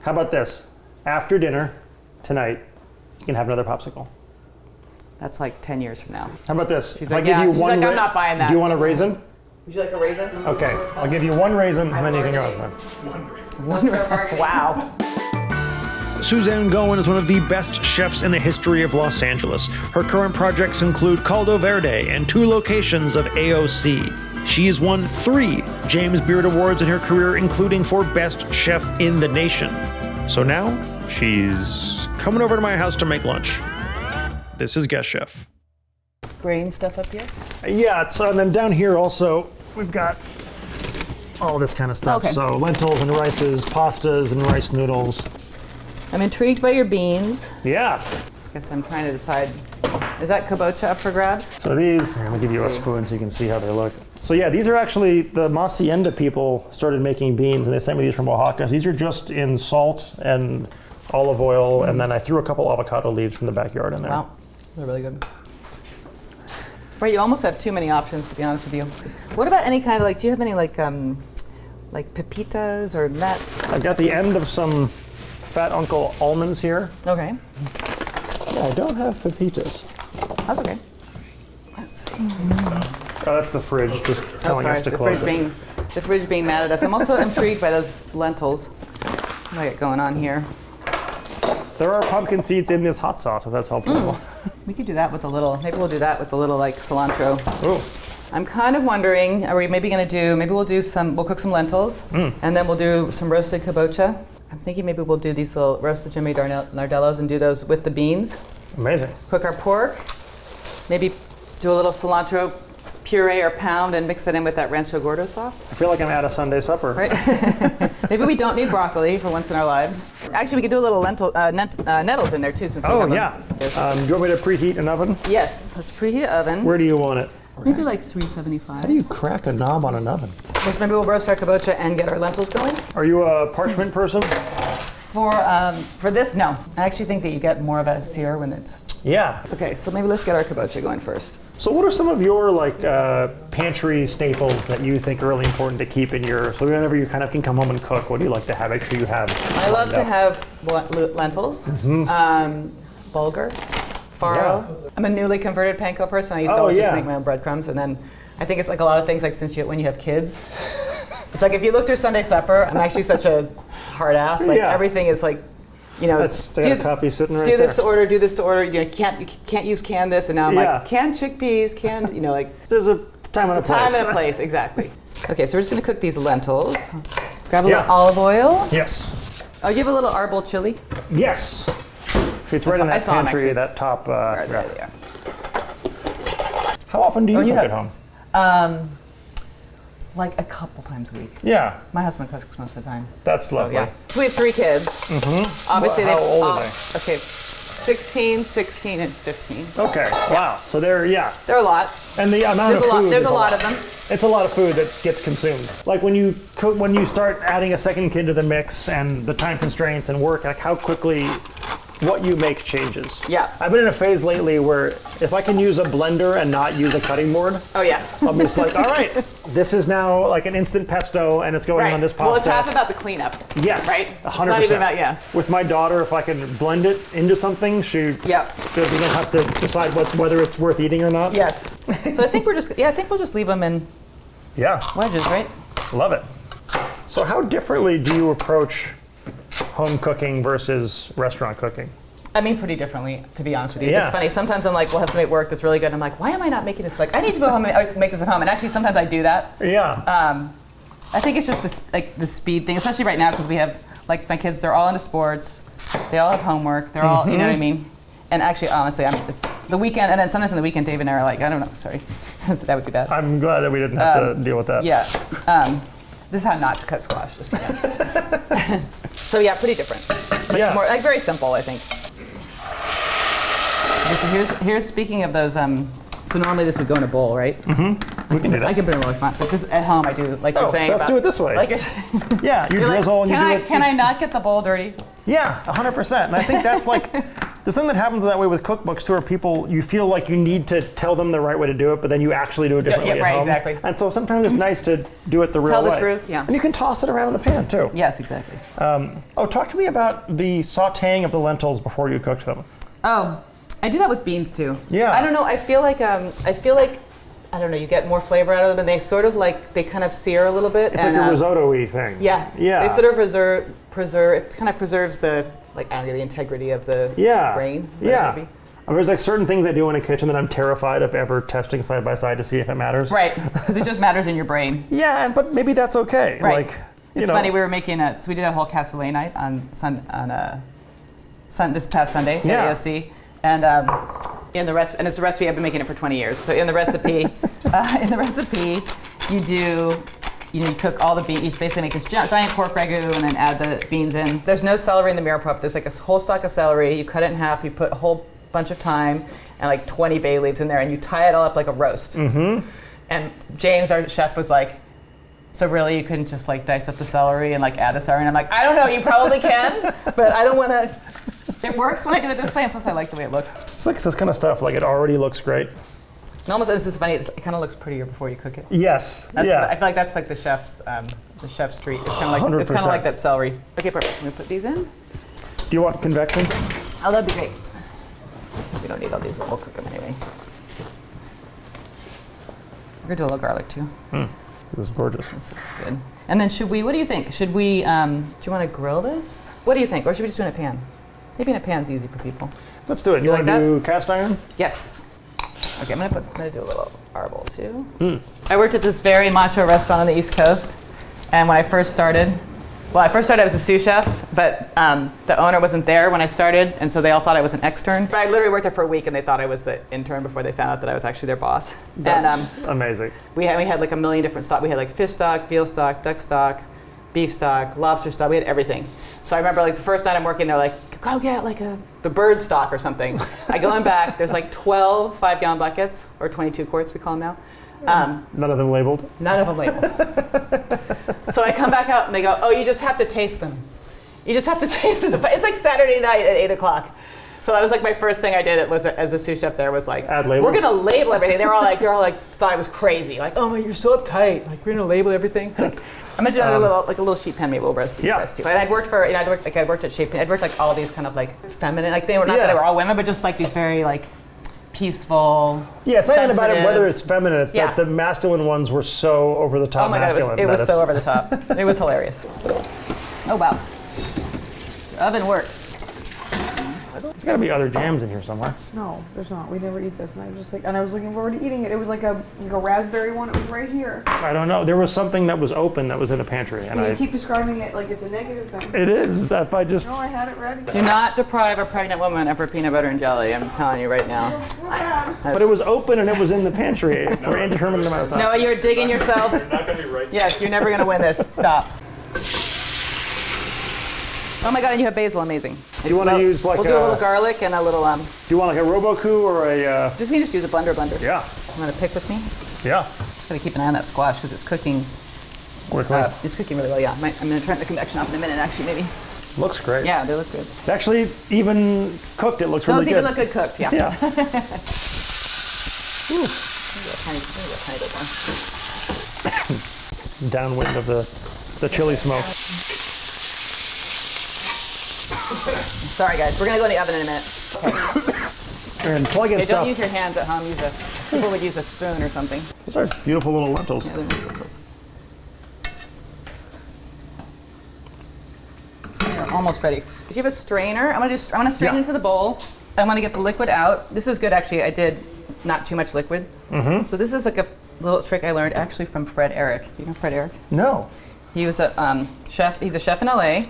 How about this? After dinner tonight, you can have another popsicle. That's like 10 years from now. How about this? She's like, I'm not buying that. Do you want a raisin? Would you like a raisin? Okay, I'll give you one raisin and then you can go outside. One raisin. Wow. Suzanne Goen is one of the best chefs in the history of Los Angeles. Her current projects include Caldo Verde and 2 locations of AOC. She has won 3 James Beard Awards in her career, including for Best Chef in the Nation. So now, she's coming over to my house to make lunch. This is Guest Chef. Grain stuff up here? Yeah, so and then down here also, we've got all this kind of stuff. Okay. So lentils and rices, pastas and rice noodles. I'm intrigued by your beans. Yeah. I guess I'm trying to decide, is that kabocha up for grabs? So these, I'm gonna give you a spoon so you can see how they look. So yeah, these are actually, the Hacienda people started making beans and they sent me these from Oaxaca. These are just in salt and olive oil, and then I threw a couple avocado leaves from the backyard in there. Wow, they're really good. Right, you almost have too many options, to be honest with you. What about any kind of do you have any like pepitas or nuts? I've got the end of some Fat Uncle almonds here. Okay. Yeah, I don't have pepitas. That's okay. Let's see. Oh, that's the fridge just telling us to close it. The fridge being mad at us. I'm also intrigued by those lentils. What do I got going on here? There are pumpkin seeds in this hot sauce, if that's helpful. We could do that with a little, maybe we'll do that with a little like cilantro. Oh. I'm kind of wondering, are we maybe gonna do, we'll cook some lentils, and then we'll do some roasted kabocha. I'm thinking maybe we'll do these little roasted Jimmy Nardellos and do those with the beans. Amazing. Cook our pork, maybe do a little cilantro puree or pound and mix that in with that Rancho Gordo sauce. I feel like I'm at a Sunday supper. Right? Maybe we don't need broccoli for once in our lives. Actually, we could do a little nettles in there too, since we have them. Do you want me to preheat an oven? Yes, let's preheat an oven. Where do you want it? Maybe like 375. How do you crack a knob on an oven? Just maybe we'll roast our kabocha and get our lentils going. Are you a parchment person? For this, no. I actually think that you get more of a sear when it's... Yeah. Okay, so maybe let's get our kabocha going first. So what are some of your pantry staples that you think are really important to keep in your, so whenever you kind of can come home and cook, what do you like to have? Make sure you have. I love to have lentils, bulgur, farro. Yeah. I'm a newly converted panko person. I used to always just make my own breadcrumbs, and then I think it's like a lot of things like when you have kids. It's like if you look through Sunday supper, I'm actually such a hard ass. Like everything is like, they got a copy sitting right there. Do this to order. You can't use canned this, and now I'm like canned chickpeas, canned. There's a time and a place. Time and a place, exactly. Okay, so we're just gonna cook these lentils. Grab a little olive oil. Yes. Oh, you have a little arbol chili? Yes. It's right in that pantry, that top. There. How often do you cook at home? Like a couple times a week. Yeah. My husband cooks most of the time. That's lovely. So we have 3 kids. Mm-hmm. Obviously, how old are they? Okay, 16, 16, and 15. Okay. Wow. So they're a lot. And the amount of food. There's a lot of them. It's a lot of food that gets consumed. Like when you cook, when you start adding a second kid to the mix and the time constraints and work, like how quickly what you make changes. Yeah. I've been in a phase lately where if I can use a blender and not use a cutting board, oh yeah, I'm just like, all right, this is now like an instant pesto and it's going on this pasta. Well, it's half about the cleanup. Yes, right. 100%. It's not even about With my daughter, if I can blend it into something, she doesn't have to decide whether it's worth eating or not. Yes. So I think we'll just leave them in wedges, right? Love it. So how differently do you approach home cooking versus restaurant cooking? I mean, pretty differently, to be honest with you. Yeah. It's funny. Sometimes I'm like, we'll have something at work that's really good. And I'm like, why am I not making this? Like, I need to go home and make this at home. And actually, sometimes I do that. Yeah. I think it's just the speed thing, especially right now because we have my kids. They're all into sports. They all have homework. They're all, you know what I mean. And actually, honestly, it's the weekend, and then sometimes on the weekend, Dave and I are like, I don't know, sorry, that would be bad. I'm glad that we didn't have to deal with that. Yeah. This is how not to cut squash. Just so yeah, pretty different. But more very simple, I think. Okay, so here's speaking of those. So normally this would go in a bowl, right? Mm-hmm. We can do that. I can put it in but this at home I do like you're saying. Let's do it this way. Yeah, you drizzle and you do it. Can I not get the bowl dirty? Yeah, 100%. And I think that's The thing that happens that way with cookbooks too are people, you feel like you need to tell them the right way to do it, but then you actually do it differently at right, home. exactly. And so sometimes it's nice to do it the real way. Tell the truth, yeah. And you can toss it around in the pan too. Yes, exactly. Talk to me about the sautéing of the lentils before you cooked them. Oh, I do that with beans too. Yeah. I don't know, I feel like, I don't know, you get more flavor out of them, and they sort of like, they kind of sear a little bit. It's like a risotto-y thing. Yeah. Yeah. They sort of preserve, it kind of preserves the, like, I don't know, the integrity of the grain. Yeah. There's like certain things I do in a kitchen that I'm terrified of ever testing side by side to see if it matters. Right, because it just matters in your brain. Yeah, but maybe that's okay. Right. Like, it's funny, we were making so we did a whole cassoulet night on this past Sunday at AOC. And in the and it's a recipe I've been making it for 20 years. So in the recipe, you cook all the beans. You basically make this giant pork ragu and then add the beans in. There's no celery in the mirror prep. There's like a whole stalk of celery. You cut it in half. You put a whole bunch of thyme and like 20 bay leaves in there, and you tie it all up like a roast. Mm-hmm. And James, our chef, was like, "So really, you couldn't just like dice up the celery and like add the celery?" And I'm like, "I don't know. You probably can, but I don't want to." It works when I do it this way, and plus I like the way it looks. It's like this kind of stuff, like it already looks great. And almost, this is funny, it kind of looks prettier before you cook it. Yes, I feel like that's like the chef's treat. It's kind of like 100%. Like that celery. Okay, perfect. I'm gonna put these in. Do you want convection? Oh, that'd be great. We don't need all these, but we'll cook them anyway. We're gonna do a little garlic too. This is gorgeous. This looks good. And then what do you think? Should we, do you want to grill this? What do you think? Or should we just do it in a pan? Maybe in a pan's easy for people. Let's do it. You want to do cast iron? Yes. Okay, I'm gonna do a little arbol too. I worked at this very macho restaurant on the East Coast, and when I first started, I was a sous chef, but the owner wasn't there when I started, and so they all thought I was an extern. But I literally worked there for a week, and they thought I was the intern before they found out that I was actually their boss. That's amazing. We had like a million different stock. We had like fish stock, veal stock, duck stock, beef stock, lobster stock. We had everything. So I remember like the first night I'm working, they're like, go get like the bird stock or something. I go in back, there's like 12 5-gallon buckets, or 22 quarts we call them now. None of them labeled? None of them labeled. So I come back out and they go, oh, you just have to taste them. You just have to taste it. It's like Saturday night at 8 o'clock. So that was like my first thing I did as a sous chef there was like, add labels? We're gonna label everything. They're all like, thought I was crazy. Like, oh my, you're so uptight. Like, we're gonna label everything. It's like, I'm gonna do a little sheet pan. Maybe we'll roast these guys too. And I'd worked at Shape Pan. I'd worked like all these kind of like feminine, like they were not that they were all women, but just like these very like peaceful. Yeah, it's not even about it whether it's feminine. It's that the masculine ones were so over the top. Oh my god, it was so over the top. It was hilarious. Oh wow, the oven works. There's got to be other jams in here somewhere. No, there's not. We never eat this, and I was looking forward to eating it. It was like a raspberry one. It was right here. I don't know. There was something that was open that was in a pantry, and you keep describing it like it's a negative thing. It is. If I just. No, I had it ready. Do not deprive a pregnant woman of her peanut butter and jelly. I'm telling you right now. But it was open and it was in the pantry for an indeterminate amount of time. No, you're digging yourself. You're not gonna be right. Yes, you're never gonna win this. Stop. Oh my god, and you have basil, amazing. Do you want to use like we'll do a little garlic and a little Do you want like a Roboku or a Just use a blender. Yeah. You want to pick with me? Yeah. Just gotta keep an eye on that squash because it's cooking. Quickly. It's cooking really well, yeah. I'm gonna turn the convection off in a minute actually, maybe. Looks great. Yeah, they look good. Actually, even cooked, it looks really good. Those even look good cooked, yeah. Yeah. Ooh. Tiny bit more. Downwind of the chili smoke. Sorry guys, we're gonna go in the oven in a minute. Okay. And plug in Don't stuff. use your hands at home. People would use a spoon or something. These are beautiful little lentils. Yeah, they're nice lentils. They're almost ready. Do you have a strainer? I'm gonna strain into the bowl. I want to get the liquid out. This is good actually. I did not too much liquid. Mm-hmm. So this is like a little trick I learned actually from Fred Eric. Do you know Fred Eric? No. He was a chef. He's a chef in LA.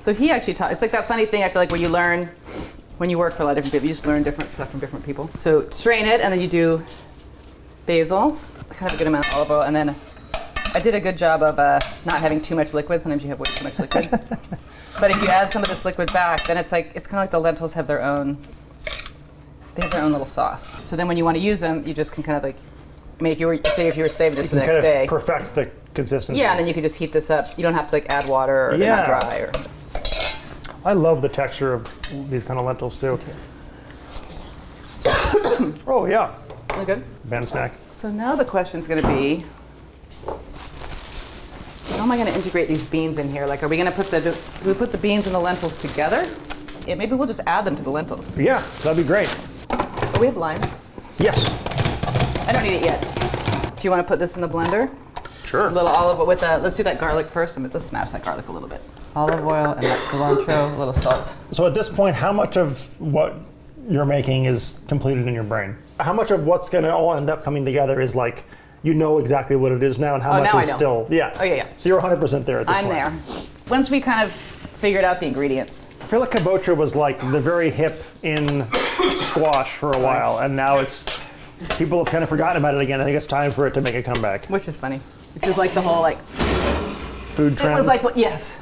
So he actually taught. It's like that funny thing I feel like where you learn when you work for a lot of different people. You just learn different stuff from different people. So strain it, and then you do basil, kind of a good amount of olive oil, and then I did a good job of not having too much liquid. Sometimes you have way too much liquid. But if you add some of this liquid back, then it's kind of like the lentils have their own. They have their own little sauce. So then when you want to use them, you just can kind of like. I mean, if you were saving this for the next day, perfect the consistency. Yeah, and then you can just heat this up. You don't have to like add water or they're not dry. I love the texture of these kind of lentils too. Oh yeah. Really good? Band snack. So now the question's going to be, how am I going to integrate these beans in here? Like, are we going to put do we put the beans and the lentils together? Yeah, maybe we'll just add them to the lentils. Yeah, that'd be great. Oh, we have limes. Yes. I don't need it yet. Do you want to put this in the blender? Sure. A little olive with let's do that garlic first, and let's smash that garlic a little bit. Olive oil and that cilantro, a little salt. So at this point, how much of what you're making is completed in your brain? How much of what's going to all end up coming together is like, you know exactly what it is now, and how much now is I know. still, yeah. Oh, yeah. So you're 100% there at this point. I'm there. Once we kind of figured out the ingredients. I feel like kabocha was like the very hip in squash for a while, and now people have kind of forgotten about it again. I think it's time for it to make a comeback. Which is funny. Which is like the whole like, Food trends. it was like, yes.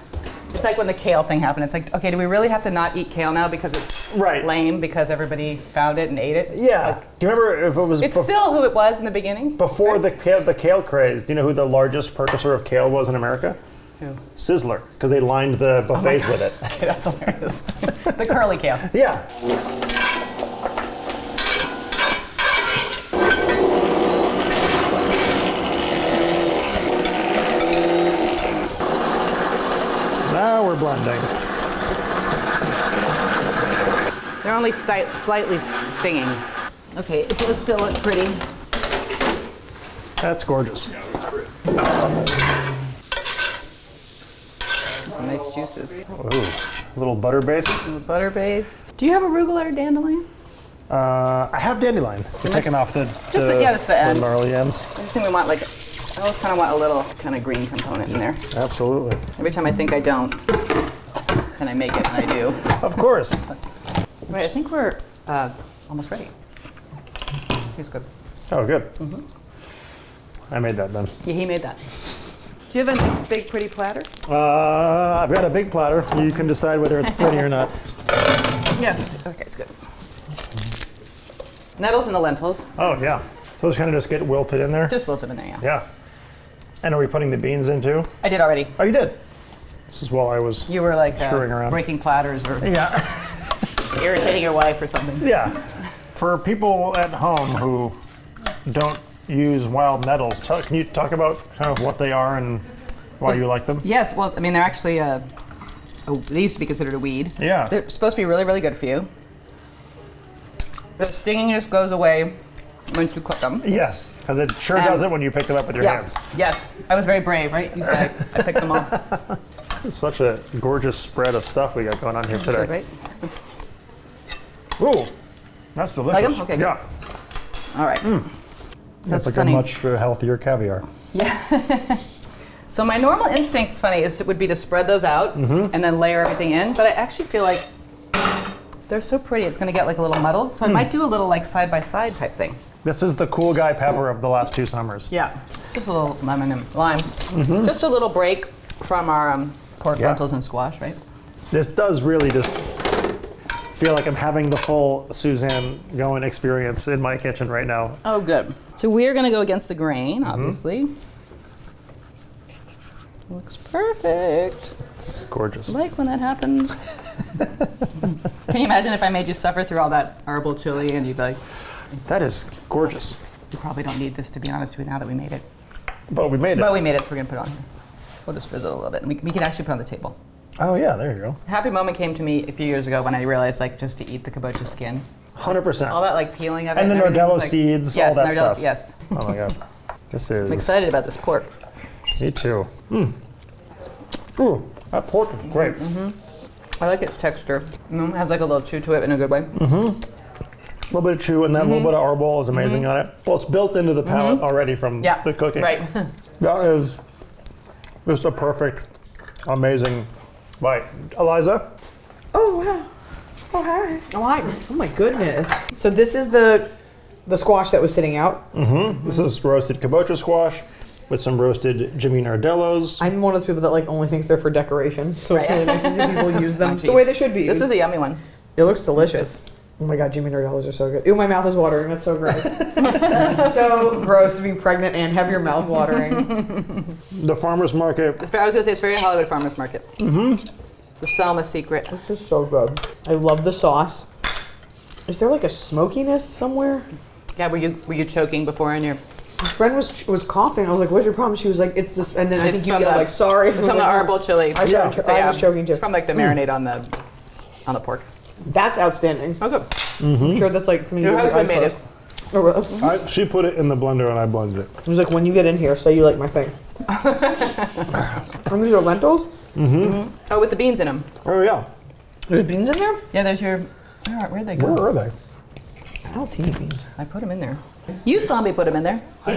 It's like when the kale thing happened. It's like, okay, do we really have to not eat kale now because it's lame because everybody found it and ate it? Yeah. Like, do you remember if it was... it's still who it was in the beginning. Before the kale craze, do you know who the largest purchaser of kale was in America? Who? Sizzler, because they lined the buffets with it. Okay, that's hilarious. The curly kale. Yeah. Now we're blending. They're only slightly stinging. Okay, it does still look pretty. That's gorgeous. Some nice juices. Ooh, a little butter based. Butter based. Do you have arugula or dandelion? I have dandelion. We're taking off the end. gnarly ends. I just think we want I always kind of want a little kind of green component in there. Absolutely. Every time I think I don't, and I make it, and I do. Of course. Right, I think we're almost ready. Tastes good. Oh, good. I made that then. Yeah, he made that. Do you have a nice big pretty platter? I've got a big platter. You can decide whether it's pretty or not. Yeah. Okay, it's good. Nettles and the lentils. Oh, yeah. So it's kind of just get wilted in there? Just wilted in there, yeah. Yeah. And are we putting the beans in too? I did already. Oh, you did? This is while I was You were like screwing around. breaking platters or Yeah. irritating your wife or something. Yeah. For people at home who don't use wild nettles, can you talk about kind of what they are and why you like them? Yes, well, I mean, they're actually, they used to be considered a weed. Yeah. They're supposed to be really, really good for you. The stinging just goes away once you cook them. Yes, because it sure does it when you pick them up with your hands. Yes. I was very brave, right? You said I picked them up. Such a gorgeous spread of stuff we got going on here today. Good, right? Ooh, that's delicious. Like 'em? Okay, good. Yeah. All right. So That's like funny. a much healthier caviar. Yeah. So my normal instincts, would be to spread those out and then layer everything in. But I actually feel like they're so pretty, it's going to get like a little muddled. So I might do a little like side by side type thing. This is the cool guy pepper of the last 2 summers. Yeah. Just a little lemon and lime. Just a little break from our pork lentils and squash, right? This does really just feel like I'm having the full Suzanne Goin experience in my kitchen right now. Oh, good. So we're going to go against the grain, obviously. Looks perfect. It's gorgeous. I like when that happens. Can you imagine if I made you suffer through all that herbal chili and you'd be like, That is gorgeous. you probably don't need this, to be honest with you, now that we made it. But we made it. But we made it, so we're going to put it on here. We'll just drizzle a little bit. And we can actually put it on the table. Oh yeah, there you go. A happy moment came to me a few years ago when I realized like just to eat the kabocha skin. 100%. All that like peeling of it. And the everything Nardello was, like, seeds, yes, all that Nardello, stuff. Yes. Oh my god. This is... I'm excited about this pork. Me too. Ooh, that pork is great. I like its texture. It has like a little chew to it in a good way. A little bit of chew and then a little bit of arbol is amazing on it. Well, it's built into the palate already from the cooking. Right. That is just a perfect, amazing bite. Eliza? Oh, wow. Oh, hi. Oh, hi. Oh, my goodness. So this is the squash that was sitting out. This is roasted kabocha squash with some roasted Jimmy Nardellos. I'm one of those people that like only thinks they're for decoration. So it's really nice to see people use them the way they should be. This is a yummy one. It looks delicious. Oh my god, Jimmy Nardellos are so good. Ew, my mouth is watering. That's so gross. That's so gross to be pregnant and have your mouth watering. The farmer's market. I was going to say it's very Hollywood farmer's market. The Selma secret. This is so good. I love the sauce. Is there like a smokiness somewhere? Yeah, were you choking before in your... My friend was coughing. I was like, "What's your problem?" She was like, "It's this," and then I It's think you from yelled the- like, "Sorry." It's from the arbol chili. I was choking too. It's from like the marinade on the pork. That's outstanding. Okay. I'm sure that's like something you Your do with husband your made eyes it. closed. Oh, really? She put it in the blender and I blended it. It was like, when you get in here, say you like my thing. And these are lentils? Oh, with the beans in them. Oh yeah. There's beans in there? Yeah, there's your... Where'd they go? Where are they? I don't see any beans. I put them in there. You saw me put them in there. I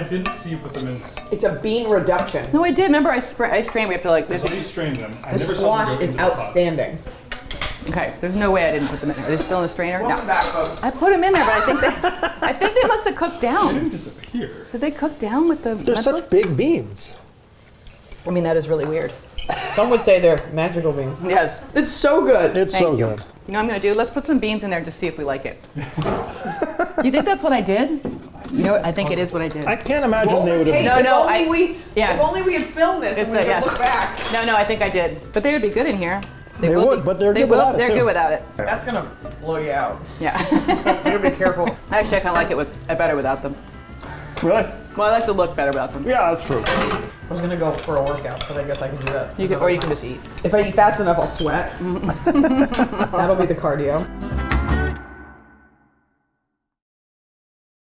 didn't see you put them in. It's a bean reduction. No, I did. Remember, I strained. We have to like... So you strained them. I The never saw them squash go is into the pot. outstanding. Okay, there's no way I didn't put them in there. Are they still in the strainer? No. Welcome back, folks. I put them in there, but I think they must have cooked They down. didn't disappear. Did they cook down with the They're lentils? such big beans. I mean, that is really weird. Some would say they're magical beans. Yes. It's so good. It's Thank so you. good. You know what I'm gonna do? Let's put some beans in there to see if we like it. You think that's what I did? You know what? I think it is what I did. I can't imagine they would have. No, no, If only we had filmed this It's and we could yes. look back. No, I think I did. But they would be good in here. They will would, be. but they're They good will- without it, They're too. good without it. That's gonna blow you out. Yeah. You gotta be careful. Actually, I kind of like it better without them. Really? Well, I like the look better without them. Yeah, that's true. I was gonna go for a workout, but I guess I can do that. Or you can just eat. If I eat fast enough, I'll sweat. That'll be the cardio.